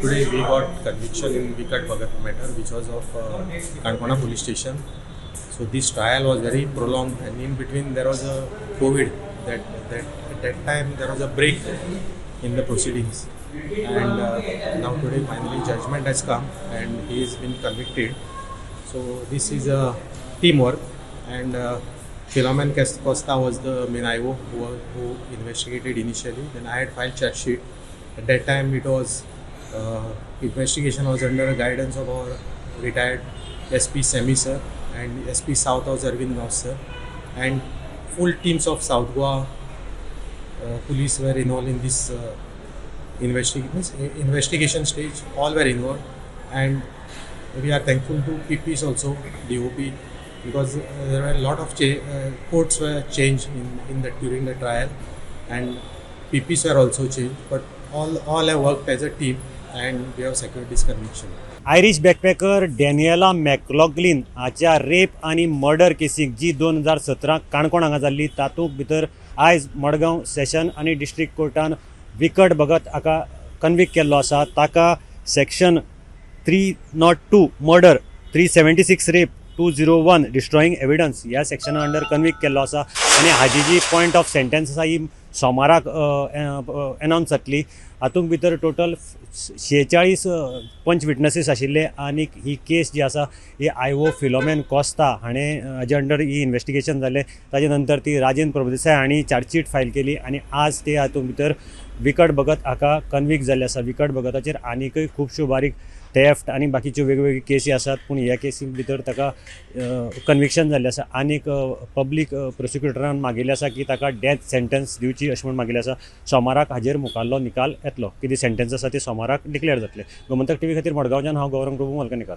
Today we got conviction in Vikat Bhagat matter, which was of Kankona police station. So this trial was very prolonged, and in between there was a COVID. At that time there was a break in the proceedings, and now today finally judgment has come, and he has been convicted. So this is a teamwork, and Philomen Costa was the main IO who investigated initially. Then I had filed charge sheet. At that time it was investigation was under the guidance of our retired SP Semi sir and SP South was Arvind Gauss sir, and full teams of South Goa police were involved in this investigation stage. All were involved, and we are thankful to PPs also, DOP, because there were a lot of courts were changed during the trial, and PPs were also changed, but all have worked as a team, and we have secured this conviction. Irish backpacker Daniela McLaughlin हाच्या rape आनी murder केसीक जी 2017 काणकोण हांगा जाल्ली तातूंत भितर आयज Madgaon session आनी district कोर्टान विकट भगत हाका कन्विक्ट केल्लो आसा. ताका सेक्शन 302 मर्डर, 376 रेप, 201 डिस्ट्रॉईंग एविडन्स ह्या सेक्शना अंडर कन्विक्ट केल्लो आसा, आनी हाजी जी पॉयंट ऑफ सेंटेन्स आसा ही सोमाराक एनावन्स जातली. हातूंत भितर टोटल 46 पंच विटनसीस आशिल्ले, आनी ही केस जी आसा ही IO फिलोमेन कॉस्ता हाणें हाजे अंडर ही इन्वेस्टिगेशन जालें. ताजे नंतर ती राजेंद्र प्रभुदेसाय हांणी चार्जशीट फायल केली, आनी आज ते हातूंत भितर विकट भगत हाका कन्विक्ट जाल्ले आसा. विकट भगताचेर आनीकय खुबश्यो बारीक थेफ्ट आनी बाकीच्यो वेगवेगळ्यो केसी आसात, पूण ह्या केसी भितर ताका कन्विक्शन जाल्लें आसा. आनीक पब्लीक प्रोसिक्युटरान मागिल्लें आसा की ताका डेथ सेंटेन्स दिवची अशें म्हूण मागिल्लें आसा. सोमाराक हाजेर मुखाल्लो निकाल येतलो. कितें सेंटेन्स आसा ते सोमाराक डिक्लेअर जातले. गोमंतक TV खातीर मडगांवच्यान हांव गौरंग प्रभू मलकनिकार.